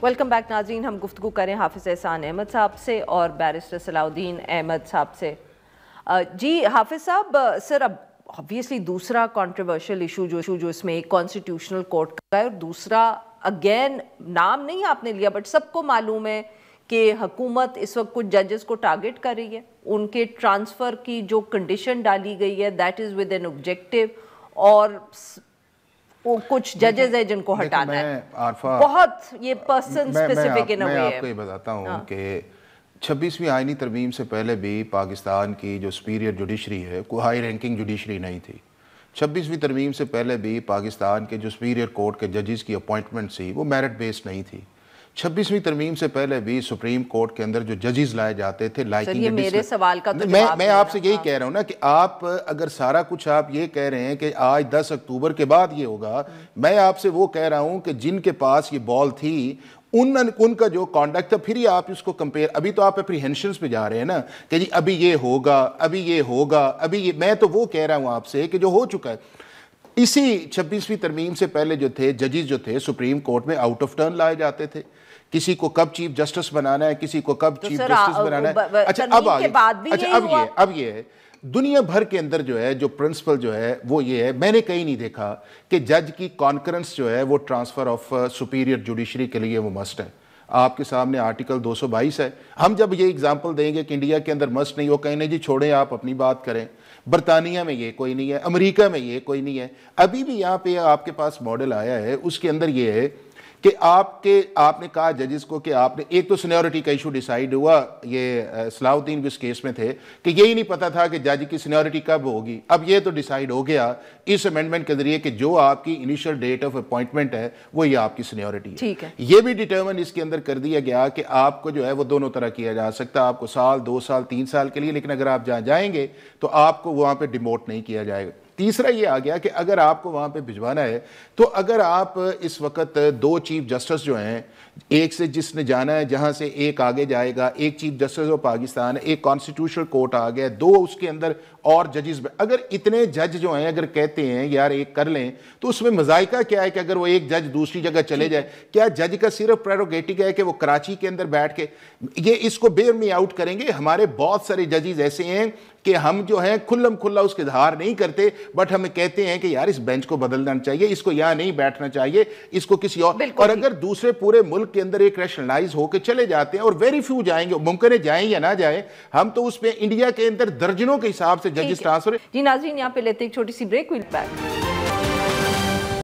Welcome back ناظرین. ہم گفتگو کریں حافظ احسان احمد صاحب سے اور بیرسٹر صلاح الدین احمد صاحب سے. جی حافظ صاحب, سر اب obviously دوسرا کنٹروورشل ایشو جو اس میں ایک کانسٹیٹیوشنل کورٹ کا ہے اور دوسرا اگین نام نہیں آپ نے لیا بٹ سب کو معلوم ہے کہ حکومت اس وقت کچھ ججز کو ٹارگٹ کر رہی ہے. ان کے ٹرانسفر کی جو کنڈیشن ڈالی گئی ہے that is with an objective, اور کچھ ججز ہیں جن کو ہٹانا ہے. بہت یہ پرسن اسپیسیفک ان اے وے ہے. میں آپ کو یہ بتاتا ہوں کہ 26ویں آئینی ترمیم سے پہلے بھی پاکستان کی جو سپیریئر جوڈیشری ہے کوئی ہائی رینکنگ جوڈیشری نہیں تھی. 26ویں ترمیم سے پہلے بھی پاکستان کے جو سپیریئر کورٹ کے ججز کی اپوائنٹمنٹ تھی وہ میرٹ بیسڈ نہیں تھی. 26ویں ترمیم سے پہلے بھی سپریم کورٹ کے اندر جو ججز لائے جاتے تھے یہ میرے سوال کا تو جواب میں آپ سے یہی کہہ رہا ہوں نا کہ آپ اگر سارا کچھ آپ یہ کہہ رہے ہیں کہ آج 10 اکتوبر کے بعد یہ ہوگا, میں آپ سے وہ کہہ رہا ہوں کہ جن کے پاس یہ بال تھی ان کا جو کانڈکٹ تھا, پھر ہی آپ اس کو کمپیئر, ابھی تو آپ اپریہنشنز پہ جا رہے ہیں نا کہ جی ابھی یہ ہوگا ابھی یہ ہوگا ابھی یہ. میں تو وہ کہہ رہا ہوں آپ سے کہ جو ہو چکا ہے. اسی 26ویں ترمیم سے پہلے جو تھے ججز جو تھے سپریم کورٹ میں آؤٹ آف ٹرن لائے جاتے تھے. کسی کو کب چیف جسٹس بنانا ہے, کسی کو کب چیف جسٹس بنانا ہے. اچھا اب یہ ہے دنیا بھر کے اندر جو ہے جو پرنسپل جو ہے وہ یہ ہے, میں نے کہیں نہیں دیکھا کہ جج کی کانکرنس جو ہے وہ ٹرانسفر آف سپیریئر جوڈیشری کے لیے وہ مسٹ ہے. آپ کے سامنے آرٹیکل 222 ہے. ہم جب یہ اگزامپل دیں گے کہ انڈیا کے اندر مسٹ نہیں, وہ کہیں نہیں جی چھوڑیں آپ اپنی بات کریں. برطانیہ میں یہ کوئی نہیں ہے, امریکہ میں یہ کوئی نہیں ہے. ابھی بھی یہاں پہ آپ کے پاس ماڈل آیا ہے, اس کے اندر یہ ہے کہ آپ نے کہا ججز کو کہ آپ نے ایک تو سینیورٹی کا ایشو ڈیسائیڈ ہوا. یہ صلاح الدین بھی اس کیس میں تھے کہ یہی نہیں پتا تھا کہ جج کی سینیورٹی کب ہوگی. اب یہ تو ڈیسائیڈ ہو گیا اس امینڈمنٹ کے ذریعے کہ جو آپ کی انیشل ڈیٹ آف اپوائنٹمنٹ ہے وہ یہ آپ کی سینیورٹی ہے. یہ بھی ڈیٹرمن اس کے اندر کر دیا گیا کہ آپ کو جو ہے وہ دونوں طرح کیا جا سکتا ہے, آپ کو سال 2 سال 3 سال کے لیے, لیکن اگر آپ جہاں جائیں گے تو آپ کو وہاں پہ ڈیموٹ نہیں کیا جائے گا. تیسرا یہ آ گیا کہ اگر آپ کو وہاں پہ بھجوانا ہے تو اگر آپ اس وقت 2 چیف جسٹس جو ہیں, ایک سے جس نے جانا ہے جہاں سے ایک آگے جائے گا, ایک چیف جسٹس آف پاکستان ہے, ایک کانسٹیٹیوشنل کورٹ آ گیا, 2 اس کے اندر اور ججز, اگر اتنے جج جو ہیں اگر کہتے ہیں یار ایک کر لیں تو اس میں مذائقہ کیا ہے کہ اگر وہ ایک جج دوسری جگہ چلے جائے, کیا جج کا صرف پریروگیٹو ہے کہ وہ کراچی کے اندر بیٹھ کے یہ اس کو بیئر می آؤٹ کریں گے. ہمارے بہت سارے ججز ایسے ہیں کہ ہم جو ہیں کھلم کھلا اس کے اظہار نہیں کرتے, بٹ ہمیں کہتے ہیں کہ یار اس بینچ کو بدلنا چاہیے, اس کو یہاں نہیں بیٹھنا چاہیے, اس کو کسی اور اگر دوسرے پورے ملک کے اندر ایک ریشنلائز ہو کے چلے جاتے ہیں اور ویری فیو جائیں گے, ممکن ہے جائیں یا نہ جائیں, ہم تو اس پہ انڈیا کے اندر درجنوں کے حساب سے ججز ٹرانسفر. جی ناظرین یہاں پہ لیتے ایک چھوٹی سی بریک, ویل بیک.